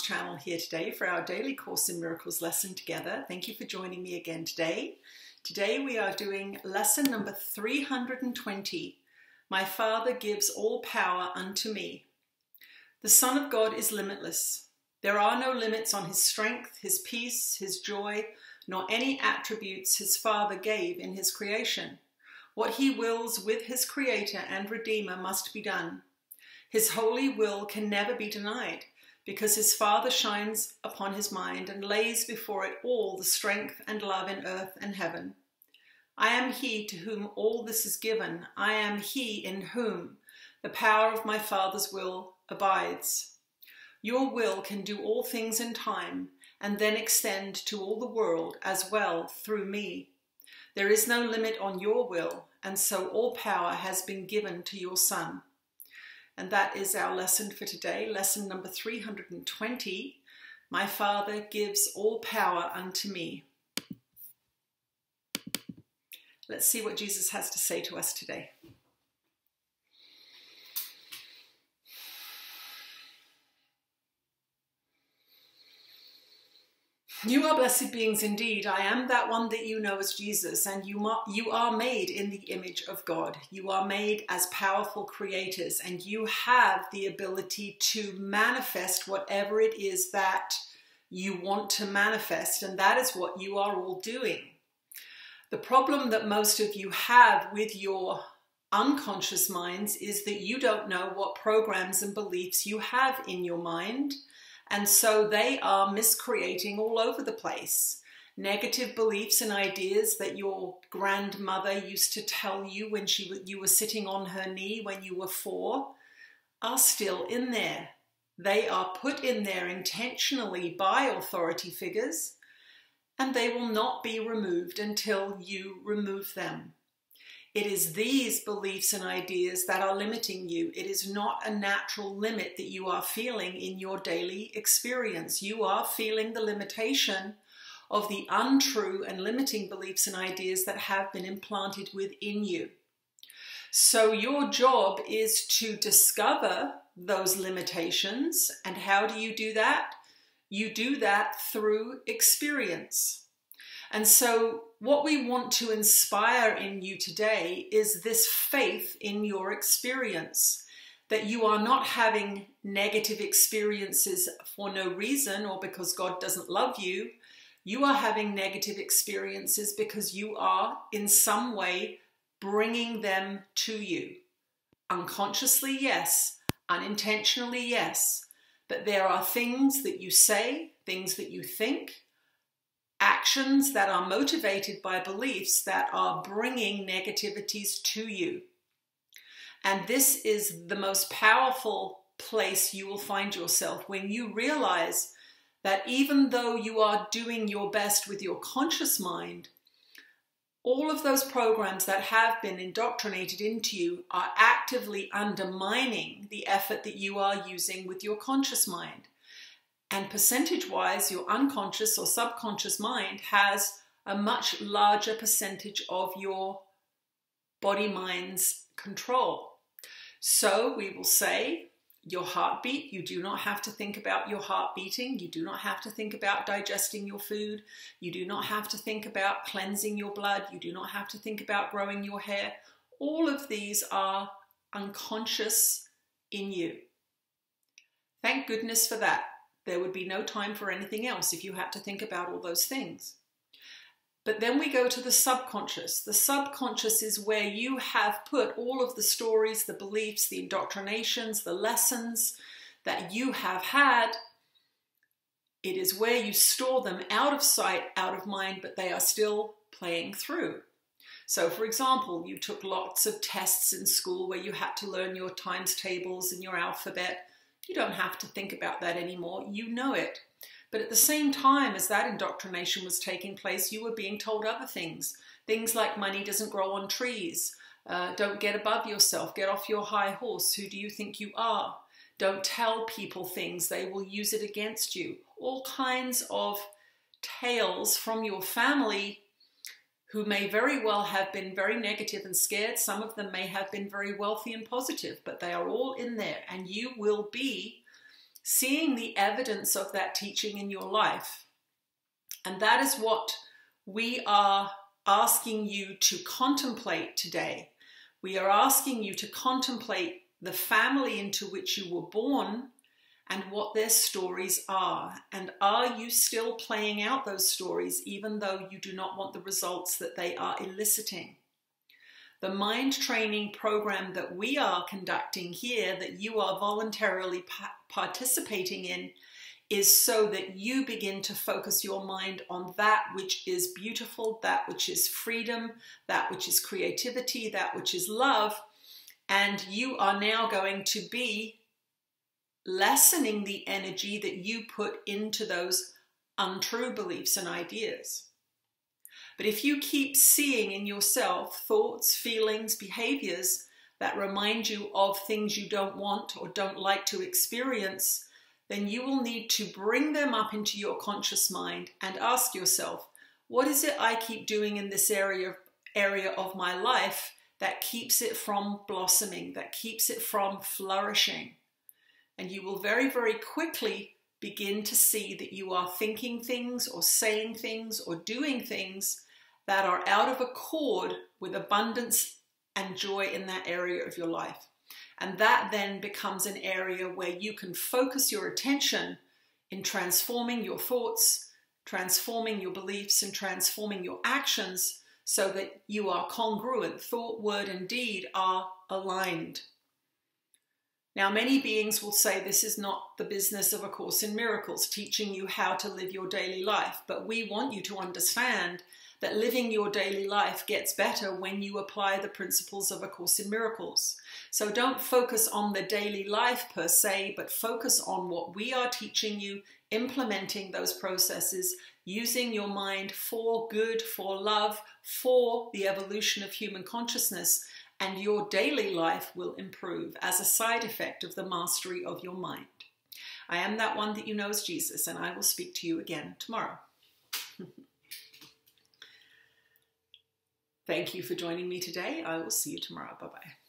channel here today for our daily Course in Miracles lesson together. Thank you for joining me again today. Today we are doing lesson number 320. My Father gives all power unto me. The Son of God is limitless. There are no limits on his strength, his peace, his joy, nor any attributes his Father gave in his creation. What he wills with his Creator and Redeemer must be done. His holy will can never be denied, because his Father shines upon his mind and lays before it all the strength and love in earth and heaven. I am he to whom all this is given. I am he in whom the power of my Father's will abides. Your will can do all things in time and then extend to all the world as well through me. There is no limit on your will, and so all power has been given to your Son. And that is our lesson for today, lesson number 320. My Father gives all power unto me. Let's see what Jesus has to say to us today. You are blessed beings indeed. I am that one that you know as Jesus, and you are made in the image of God. You are made as powerful creators, and you have the ability to manifest whatever it is that you want to manifest, and that is what you are all doing. The problem that most of you have with your unconscious minds is that you don't know what programs and beliefs you have in your mind. And so they are miscreating all over the place. Negative beliefs and ideas that your grandmother used to tell you when you were sitting on her knee when you were 4 are still in there. They are put in there intentionally by authority figures, and they will not be removed until you remove them. It is these beliefs and ideas that are limiting you. It is not a natural limit that you are feeling in your daily experience. You are feeling the limitation of the untrue and limiting beliefs and ideas that have been implanted within you. So your job is to discover those limitations. And how do you do that? You do that through experience. And so what we want to inspire in you today is this faith in your experience, that you are not having negative experiences for no reason or because God doesn't love you. You are having negative experiences because you are in some way bringing them to you. Unconsciously, yes. Unintentionally, yes. But there are things that you say, things that you think, actions that are motivated by beliefs that are bringing negativities to you. And this is the most powerful place you will find yourself when you realize that even though you are doing your best with your conscious mind, all of those programs that have been indoctrinated into you are actively undermining the effort that you are using with your conscious mind. And percentage-wise, your unconscious or subconscious mind has a much larger percentage of your body-mind's control. So we will say your heartbeat, you do not have to think about your heart beating. You do not have to think about digesting your food. You do not have to think about cleansing your blood. You do not have to think about growing your hair. All of these are unconscious in you. Thank goodness for that. There would be no time for anything else if you had to think about all those things. But then we go to the subconscious. The subconscious is where you have put all of the stories, the beliefs, the indoctrinations, the lessons that you have had. It is where you store them out of sight, out of mind, but they are still playing through. So, for example, you took lots of tests in school where you had to learn your times tables and your alphabet. You don't have to think about that anymore. You know it. But at the same time as that indoctrination was taking place, you were being told other things. Things like money doesn't grow on trees. Don't get above yourself. Get off your high horse. Who do you think you are? Don't tell people things. They will use it against you. All kinds of tales from your family who may very well have been very negative and scared. Some of them may have been very wealthy and positive, but they are all in there, and you will be seeing the evidence of that teaching in your life. And that is what we are asking you to contemplate today. We are asking you to contemplate the family into which you were born and what their stories are. And are you still playing out those stories even though you do not want the results that they are eliciting? The mind training program that we are conducting here, that you are voluntarily participating in, is so that you begin to focus your mind on that which is beautiful, that which is freedom, that which is creativity, that which is love. And you are now going to be lessening the energy that you put into those untrue beliefs and ideas. But if you keep seeing in yourself thoughts, feelings, behaviors that remind you of things you don't want or don't like to experience, then you will need to bring them up into your conscious mind and ask yourself, what is it I keep doing in this area of my life that keeps it from blossoming, that keeps it from flourishing? And you will very, very quickly begin to see that you are thinking things or saying things or doing things that are out of accord with abundance and joy in that area of your life. And that then becomes an area where you can focus your attention in transforming your thoughts, transforming your beliefs, and transforming your actions so that you are congruent. Thought, word, and deed are aligned. Now, many beings will say this is not the business of A Course in Miracles, teaching you how to live your daily life. But we want you to understand that living your daily life gets better when you apply the principles of A Course in Miracles. So don't focus on the daily life per se, but focus on what we are teaching you, implementing those processes, using your mind for good, for love, for the evolution of human consciousness, and your daily life will improve as a side effect of the mastery of your mind. I am that one that you know as Jesus, and I will speak to you again tomorrow. Thank you for joining me today. I will see you tomorrow. Bye-bye.